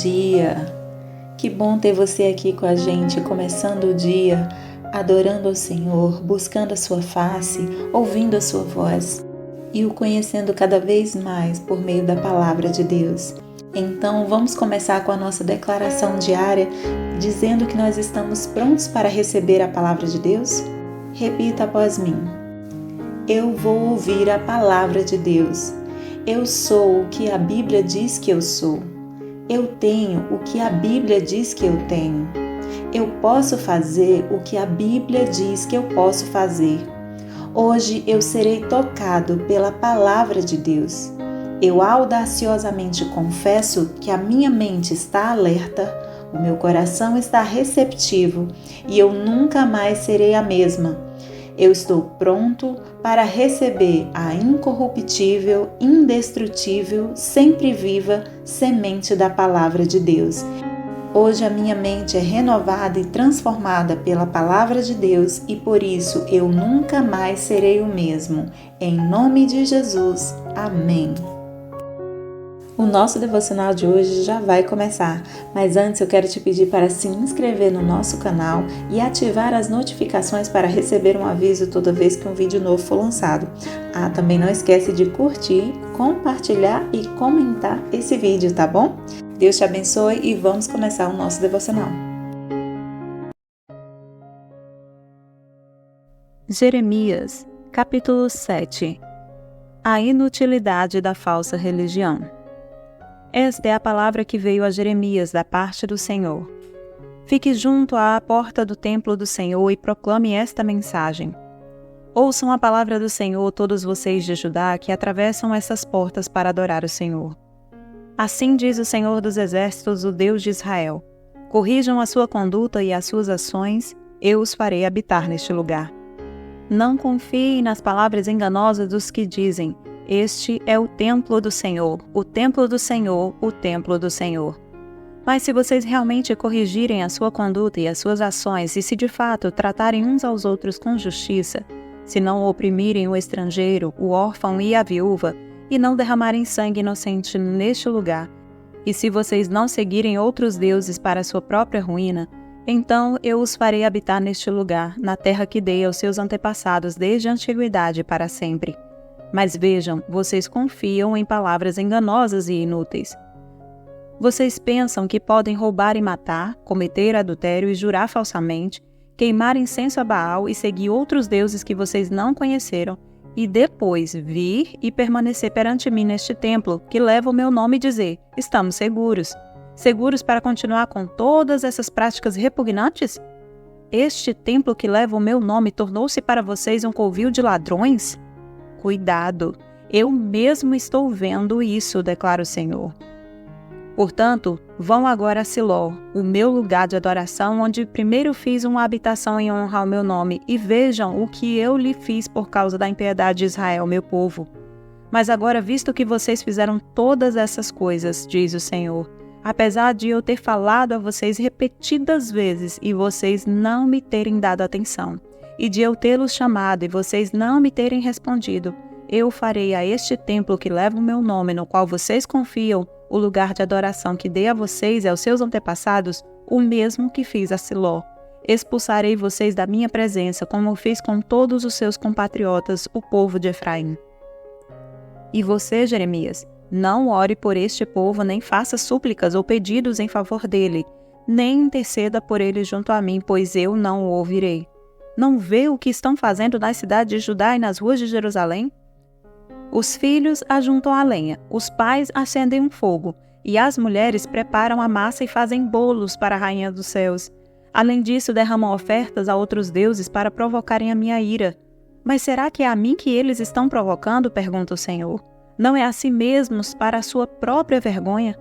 dia! Que bom ter você aqui com a gente, começando o dia, adorando ao Senhor, buscando a sua face, ouvindo a sua voz e o conhecendo cada vez mais por meio da palavra de Deus. Então, vamos começar com a nossa declaração diária, dizendo que nós estamos prontos para receber a palavra de Deus? Repita após mim. Eu vou ouvir a palavra de Deus. Eu sou o que a Bíblia diz que eu sou. Eu tenho o que a Bíblia diz que eu tenho. Eu posso fazer o que a Bíblia diz que eu posso fazer. Hoje eu serei tocado pela palavra de Deus. Eu audaciosamente confesso que a minha mente está alerta, o meu coração está receptivo e eu nunca mais serei a mesma. Eu estou pronto para receber a incorruptível, indestrutível, sempre viva semente da palavra de Deus. Hoje a minha mente é renovada e transformada pela palavra de Deus e por isso eu nunca mais serei o mesmo. Em nome de Jesus. Amém. O nosso devocional de hoje já vai começar, mas antes eu quero te pedir para se inscrever no nosso canal e ativar as notificações para receber um aviso toda vez que um vídeo novo for lançado. Também não esquece de curtir, compartilhar e comentar esse vídeo, tá bom? Deus te abençoe e vamos começar o nosso devocional. Jeremias, capítulo 7. A inutilidade da falsa religião. Esta é a palavra que veio a Jeremias da parte do Senhor. Fique junto à porta do templo do Senhor e proclame esta mensagem. Ouçam a palavra do Senhor, todos vocês de Judá que atravessam essas portas para adorar o Senhor. Assim diz o Senhor dos Exércitos, o Deus de Israel. Corrijam a sua conduta e as suas ações, eu os farei habitar neste lugar. Não confiem nas palavras enganosas dos que dizem: este é o templo do Senhor, o templo do Senhor, o templo do Senhor. Mas se vocês realmente corrigirem a sua conduta e as suas ações, e se de fato tratarem uns aos outros com justiça, se não oprimirem o estrangeiro, o órfão e a viúva, e não derramarem sangue inocente neste lugar, e se vocês não seguirem outros deuses para a sua própria ruína, então eu os farei habitar neste lugar, na terra que dei aos seus antepassados desde a antiguidade para sempre. Mas vejam, vocês confiam em palavras enganosas e inúteis. Vocês pensam que podem roubar e matar, cometer adultério e jurar falsamente, queimar incenso a Baal e seguir outros deuses que vocês não conheceram, e depois vir e permanecer perante mim neste templo, que leva o meu nome e dizer: estamos seguros. Seguros para continuar com todas essas práticas repugnantes? Este templo que leva o meu nome tornou-se para vocês um covil de ladrões? Cuidado, eu mesmo estou vendo isso, declara o Senhor. Portanto, vão agora a Siló, o meu lugar de adoração, onde primeiro fiz uma habitação em honra ao meu nome, e vejam o que eu lhe fiz por causa da impiedade de Israel, meu povo. Mas agora, visto que vocês fizeram todas essas coisas, diz o Senhor, apesar de eu ter falado a vocês repetidas vezes e vocês não me terem dado atenção, e de eu tê-los chamado e vocês não me terem respondido, eu farei a este templo que leva o meu nome, no qual vocês confiam, o lugar de adoração que dei a vocês e aos seus antepassados, o mesmo que fiz a Siló. Expulsarei vocês da minha presença, como fiz com todos os seus compatriotas, o povo de Efraim. E você, Jeremias, não ore por este povo, nem faça súplicas ou pedidos em favor dele, nem interceda por ele junto a mim, pois eu não o ouvirei. Não vê o que estão fazendo nas cidades de Judá e nas ruas de Jerusalém? Os filhos ajuntam a lenha, os pais acendem um fogo, e as mulheres preparam a massa e fazem bolos para a rainha dos céus. Além disso, derramam ofertas a outros deuses para provocarem a minha ira. Mas será que é a mim que eles estão provocando? Pergunta o Senhor. Não é a si mesmos para a sua própria vergonha?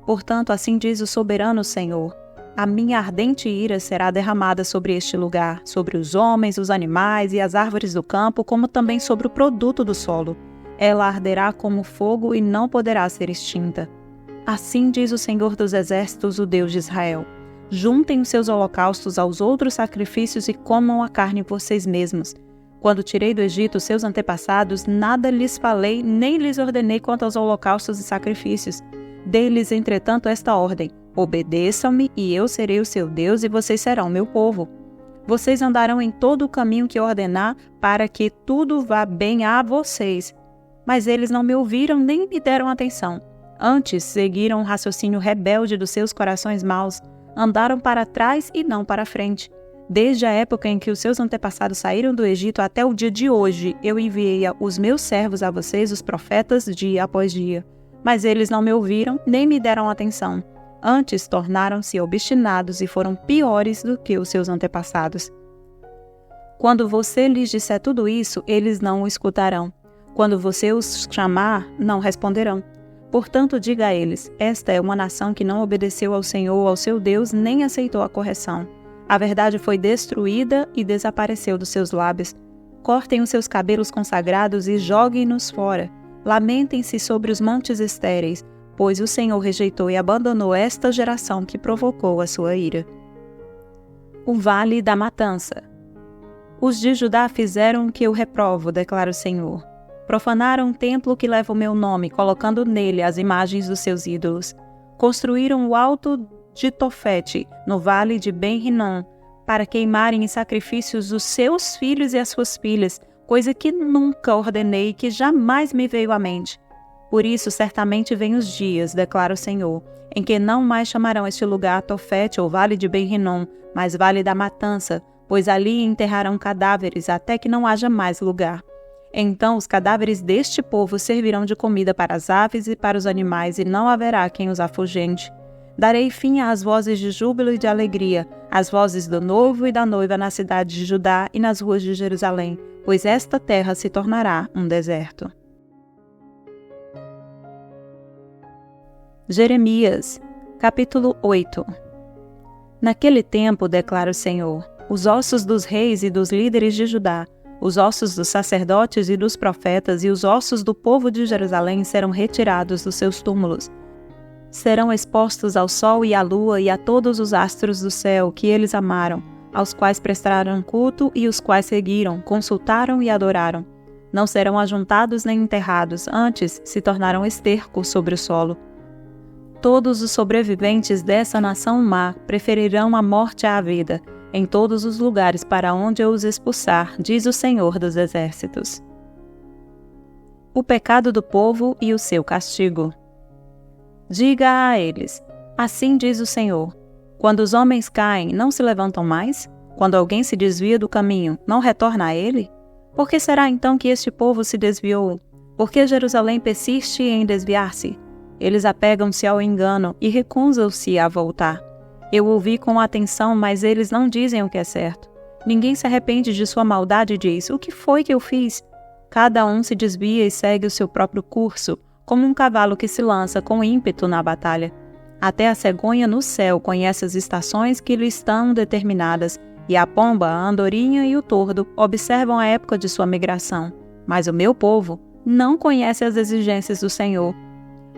Portanto, assim diz o soberano Senhor: a minha ardente ira será derramada sobre este lugar, sobre os homens, os animais e as árvores do campo, como também sobre o produto do solo. Ela arderá como fogo e não poderá ser extinta. Assim diz o Senhor dos Exércitos, o Deus de Israel: juntem os seus holocaustos aos outros sacrifícios e comam a carne vocês mesmos. Quando tirei do Egito seus antepassados, nada lhes falei, nem lhes ordenei quanto aos holocaustos e sacrifícios. Dei-lhes, entretanto, esta ordem: Obedeçam-me e eu serei o seu Deus e vocês serão meu povo. Vocês andarão em todo o caminho que ordenar para que tudo vá bem a vocês. Mas eles não me ouviram nem me deram atenção. Antes, seguiram o raciocínio rebelde dos seus corações maus. Andaram para trás e não para frente. Desde a época em que os seus antepassados saíram do Egito até o dia de hoje, eu enviei os meus servos a vocês, os profetas, dia após dia. Mas eles não me ouviram nem me deram atenção. Antes, tornaram-se obstinados e foram piores do que os seus antepassados. Quando você lhes disser tudo isso, eles não o escutarão. Quando você os chamar, não responderão. Portanto, diga a eles, esta é uma nação que não obedeceu ao Senhor, ao seu Deus, nem aceitou a correção. A verdade foi destruída e desapareceu dos seus lábios. Cortem os seus cabelos consagrados e joguem-nos fora. Lamentem-se sobre os montes estéreis, pois o Senhor rejeitou e abandonou esta geração que provocou a sua ira. O Vale da Matança. Os de Judá fizeram o que eu reprovo, declara o Senhor. Profanaram o templo que leva o meu nome, colocando nele as imagens dos seus ídolos. Construíram o alto de Tofete, no vale de Ben-Rinom, para queimarem em sacrifícios os seus filhos e as suas filhas, coisa que nunca ordenei e que jamais me veio à mente. Por isso, certamente vêm os dias, declara o Senhor, em que não mais chamarão este lugar Tofete ou Vale de Ben-Rinom, mas Vale da Matança, pois ali enterrarão cadáveres até que não haja mais lugar. Então os cadáveres deste povo servirão de comida para as aves e para os animais, e não haverá quem os afugente. Darei fim às vozes de júbilo e de alegria, às vozes do noivo e da noiva na cidade de Judá e nas ruas de Jerusalém, pois esta terra se tornará um deserto. Jeremias, capítulo 8. Naquele tempo, declara o Senhor, os ossos dos reis e dos líderes de Judá, os ossos dos sacerdotes e dos profetas e os ossos do povo de Jerusalém serão retirados dos seus túmulos. Serão expostos ao sol e à lua e a todos os astros do céu que eles amaram, aos quais prestaram culto e os quais seguiram, consultaram e adoraram. Não serão ajuntados nem enterrados, antes se tornaram esterco sobre o solo. Todos os sobreviventes dessa nação má preferirão a morte à vida, em todos os lugares para onde eu os expulsar, diz o Senhor dos Exércitos. O pecado do povo e o seu castigo. Diga a eles, assim diz o Senhor, quando os homens caem, não se levantam mais? Quando alguém se desvia do caminho, não retorna a ele? Por que será então que este povo se desviou? Por que Jerusalém persiste em desviar-se? Eles apegam-se ao engano e recusam-se a voltar. Eu ouvi com atenção, mas eles não dizem o que é certo. Ninguém se arrepende de sua maldade e diz, o que foi que eu fiz? Cada um se desvia e segue o seu próprio curso, como um cavalo que se lança com ímpeto na batalha. Até a cegonha no céu conhece as estações que lhe estão determinadas, e a pomba, a andorinha e o tordo observam a época de sua migração. Mas o meu povo não conhece as exigências do Senhor.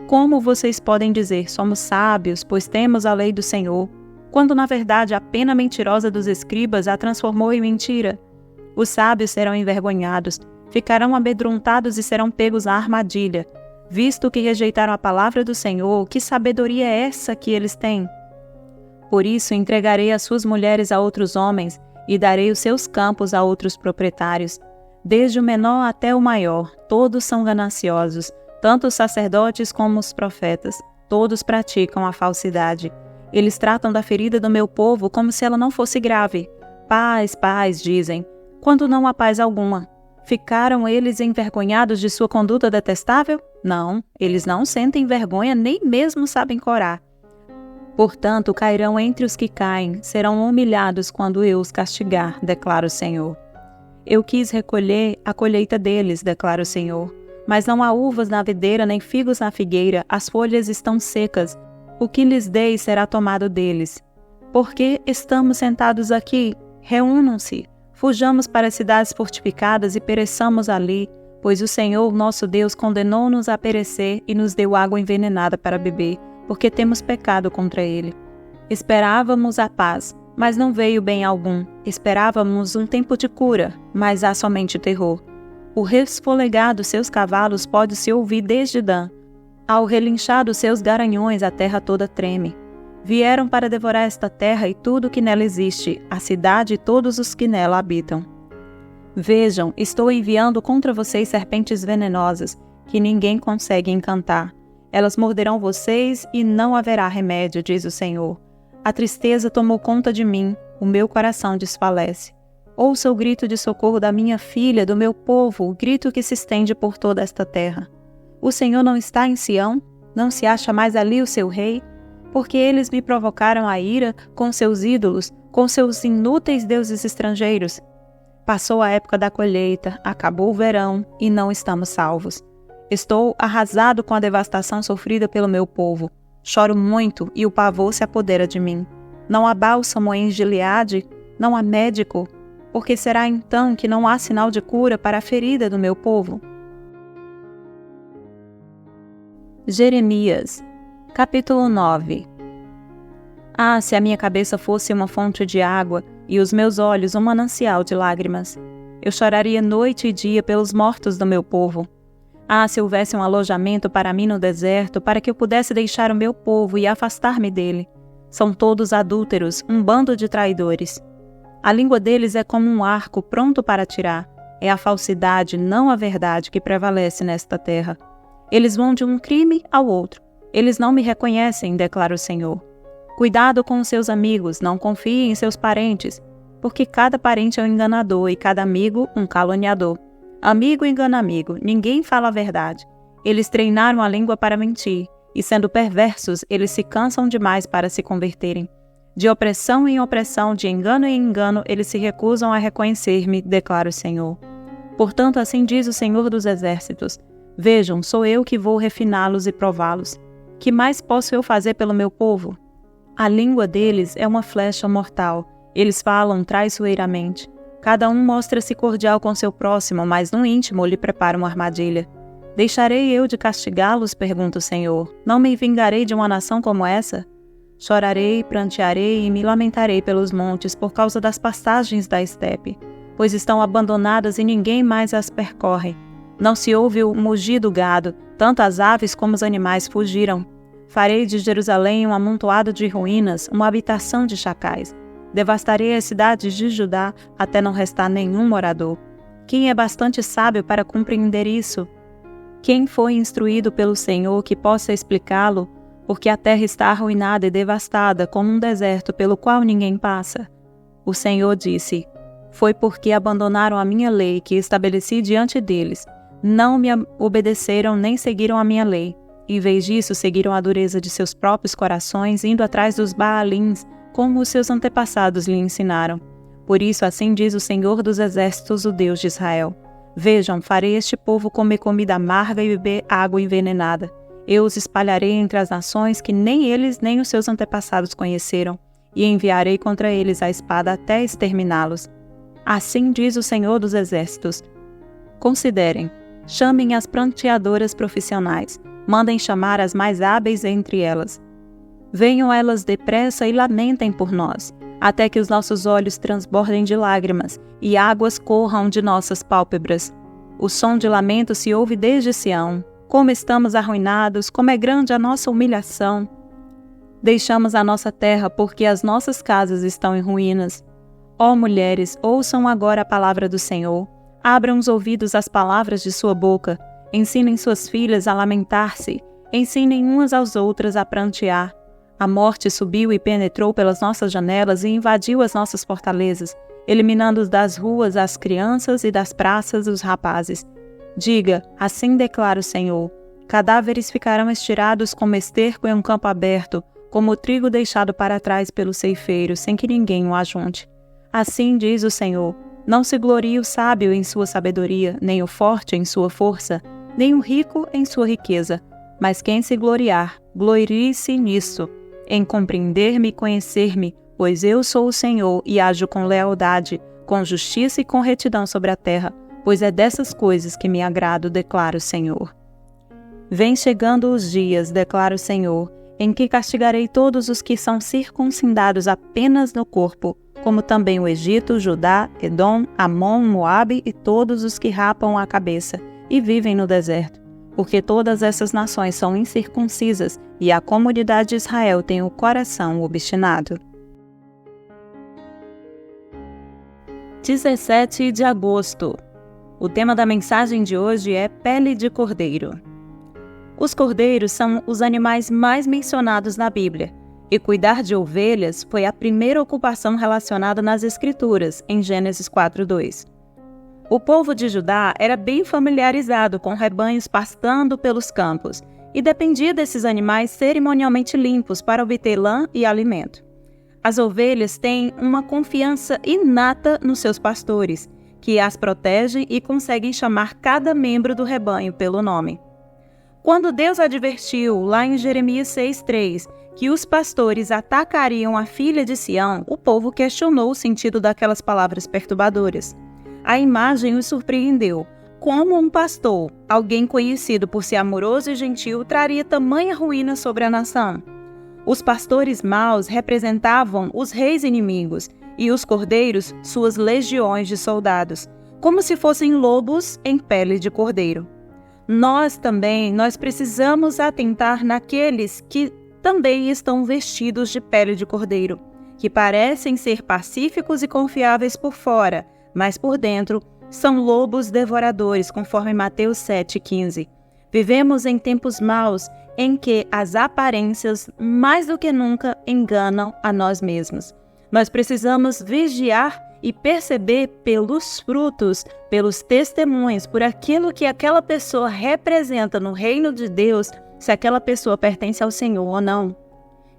Como vocês podem dizer, somos sábios, pois temos a lei do Senhor, quando na verdade a pena mentirosa dos escribas a transformou em mentira? Os sábios serão envergonhados, ficarão amedrontados e serão pegos à armadilha. Visto que rejeitaram a palavra do Senhor, que sabedoria é essa que eles têm? Por isso entregarei as suas mulheres a outros homens e darei os seus campos a outros proprietários. Desde o menor até o maior, todos são gananciosos, tanto os sacerdotes como os profetas, todos praticam a falsidade. Eles tratam da ferida do meu povo como se ela não fosse grave. Paz, paz, dizem, quando não há paz alguma. Ficaram eles envergonhados de sua conduta detestável? Não, eles não sentem vergonha, nem mesmo sabem corar. Portanto, cairão entre os que caem, serão humilhados quando eu os castigar, declara o Senhor. Eu quis recolher a colheita deles, declara o Senhor. Mas não há uvas na videira, nem figos na figueira, as folhas estão secas. O que lhes dei será tomado deles. Por que estamos sentados aqui? Reúnam-se. Fujamos para as cidades fortificadas e pereçamos ali, pois o Senhor, nosso Deus, condenou-nos a perecer e nos deu água envenenada para beber, porque temos pecado contra ele. Esperávamos a paz, mas não veio bem algum. Esperávamos um tempo de cura, mas há somente terror. O resfolegar dos seus cavalos pode-se ouvir desde Dan. Ao relinchar dos seus garanhões, a terra toda treme. Vieram para devorar esta terra e tudo o que nela existe, a cidade e todos os que nela habitam. Vejam, estou enviando contra vocês serpentes venenosas, que ninguém consegue encantar. Elas morderão vocês e não haverá remédio, diz o Senhor. A tristeza tomou conta de mim, o meu coração desfalece. Ouça o grito de socorro da minha filha, do meu povo, o grito que se estende por toda esta terra. O Senhor não está em Sião? Não se acha mais ali o seu rei? Porque eles me provocaram a ira com seus ídolos, com seus inúteis deuses estrangeiros. Passou a época da colheita, acabou o verão e não estamos salvos. Estou arrasado com a devastação sofrida pelo meu povo. Choro muito e o pavor se apodera de mim. Não há bálsamo em Gileade, não há médico, porque será então que não há sinal de cura para a ferida do meu povo? Jeremias, capítulo 9. Ah, se a minha cabeça fosse uma fonte de água e os meus olhos um manancial de lágrimas. Eu choraria noite e dia pelos mortos do meu povo. Ah, se houvesse um alojamento para mim no deserto, para que eu pudesse deixar o meu povo e afastar-me dele. São todos adúlteros, um bando de traidores. A língua deles é como um arco pronto para atirar. É a falsidade, não a verdade, que prevalece nesta terra. Eles vão de um crime ao outro. Eles não me reconhecem, declara o Senhor. Cuidado com os seus amigos, não confie em seus parentes, porque cada parente é um enganador e cada amigo um caluniador. Amigo engana amigo, ninguém fala a verdade. Eles treinaram a língua para mentir, e sendo perversos, eles se cansam demais para se converterem. De opressão em opressão, de engano em engano, eles se recusam a reconhecer-me, declara o Senhor. Portanto, assim diz o Senhor dos Exércitos: vejam, sou eu que vou refiná-los e prová-los. Que mais posso eu fazer pelo meu povo? A língua deles é uma flecha mortal. Eles falam traiçoeiramente. Cada um mostra-se cordial com seu próximo, mas no íntimo lhe prepara uma armadilha. Deixarei eu de castigá-los? Pergunta o Senhor. Não me vingarei de uma nação como essa? Chorarei, prantearei e me lamentarei pelos montes por causa das pastagens da estepe, pois estão abandonadas e ninguém mais as percorre. Não se ouve o mugir do gado, tanto as aves como os animais fugiram. Farei de Jerusalém um amontoado de ruínas, uma habitação de chacais. Devastarei as cidades de Judá até não restar nenhum morador. Quem é bastante sábio para compreender isso? Quem foi instruído pelo Senhor que possa explicá-lo? Porque a terra está arruinada e devastada como um deserto pelo qual ninguém passa. O Senhor disse: foi porque abandonaram a minha lei que estabeleci diante deles. Não me obedeceram nem seguiram a minha lei. Em vez disso, seguiram a dureza de seus próprios corações, indo atrás dos Baalins, como os seus antepassados lhe ensinaram. Por isso, assim diz o Senhor dos Exércitos, o Deus de Israel: vejam, farei este povo comer comida amarga e beber água envenenada. Eu os espalharei entre as nações que nem eles nem os seus antepassados conheceram, e enviarei contra eles a espada até exterminá-los. Assim diz o Senhor dos Exércitos: considerem, chamem as pranteadoras profissionais, mandem chamar as mais hábeis entre elas. Venham elas depressa e lamentem por nós, até que os nossos olhos transbordem de lágrimas e águas corram de nossas pálpebras. O som de lamento se ouve desde Sião. Como estamos arruinados, como é grande a nossa humilhação. Deixamos a nossa terra porque as nossas casas estão em ruínas. Ó mulheres, ouçam agora a palavra do Senhor. Abram os ouvidos às palavras de sua boca. Ensinem suas filhas a lamentar-se. Ensinem umas às outras a prantear. A morte subiu e penetrou pelas nossas janelas e invadiu as nossas fortalezas, eliminando das ruas as crianças e das praças os rapazes. Diga, assim declara o Senhor: cadáveres ficarão estirados como esterco em um campo aberto, como o trigo deixado para trás pelo ceifeiro, sem que ninguém o ajunte. Assim diz o Senhor: não se glorie o sábio em sua sabedoria, nem o forte em sua força, nem o rico em sua riqueza. Mas quem se gloriar, glorie-se nisso, em compreender-me e conhecer-me, pois eu sou o Senhor e ajo com lealdade, com justiça e com retidão sobre a terra, pois é dessas coisas que me agrado, declara o Senhor. Vem chegando os dias, declara o Senhor, em que castigarei todos os que são circuncidados apenas no corpo, como também o Egito, Judá, Edom, Amon, Moabe e todos os que rapam a cabeça e vivem no deserto. porque todas essas nações são incircuncisas e a comunidade de Israel tem o coração obstinado. 17 de agosto. O tema da mensagem de hoje é pele de cordeiro. Os cordeiros são os animais mais mencionados na Bíblia, e cuidar de ovelhas foi a primeira ocupação relacionada nas Escrituras, em Gênesis 4:2. O povo de Judá era bem familiarizado com rebanhos pastando pelos campos e dependia desses animais cerimonialmente limpos para obter lã e alimento. As ovelhas têm uma confiança inata nos seus pastores, que as protegem e conseguem chamar cada membro do rebanho pelo nome. Quando Deus advertiu, lá em Jeremias 6:3, que os pastores atacariam a filha de Sião, o povo questionou o sentido daquelas palavras perturbadoras. A imagem os surpreendeu. Como um pastor, alguém conhecido por ser amoroso e gentil, traria tamanha ruína sobre a nação? Os pastores maus representavam os reis inimigos e os cordeiros suas legiões de soldados, como se fossem lobos em pele de cordeiro. Nós precisamos atentar naqueles que também estão vestidos de pele de cordeiro, que parecem ser pacíficos e confiáveis por fora, mas por dentro são lobos devoradores, conforme Mateus 7,15. Vivemos em tempos maus em que as aparências mais do que nunca enganam a nós mesmos. Nós precisamos vigiar e perceber pelos frutos, pelos testemunhos, por aquilo que aquela pessoa representa no reino de Deus, se aquela pessoa pertence ao Senhor ou não.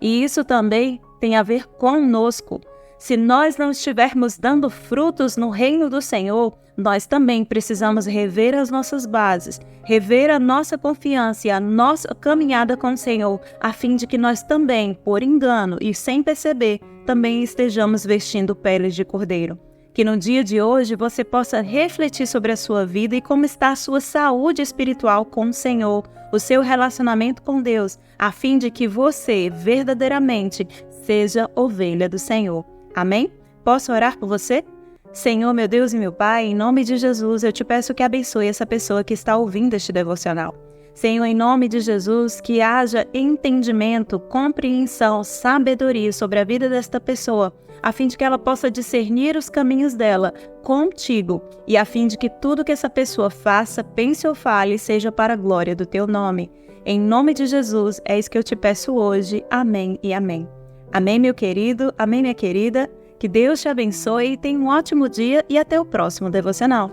E isso também tem a ver conosco. Se nós não estivermos dando frutos no reino do Senhor, nós também precisamos rever as nossas bases, rever a nossa confiança e a nossa caminhada com o Senhor, a fim de que nós também, por engano e sem perceber, também estejamos vestindo peles de cordeiro. Que no dia de hoje você possa refletir sobre a sua vida e como está a sua saúde espiritual com o Senhor, o seu relacionamento com Deus, a fim de que você verdadeiramente seja ovelha do Senhor. Amém? Posso orar por você? Senhor, meu Deus e meu Pai, em nome de Jesus, eu te peço que abençoe essa pessoa que está ouvindo este devocional. Senhor, em nome de Jesus, que haja entendimento, compreensão, sabedoria sobre a vida desta pessoa, a fim de que ela possa discernir os caminhos dela contigo e a fim de que tudo que essa pessoa faça, pense ou fale, seja para a glória do teu nome. Em nome de Jesus, é isso que eu te peço hoje. Amém e amém. Amém, meu querido, amém, minha querida. Que Deus te abençoe e tenha um ótimo dia e até o próximo devocional.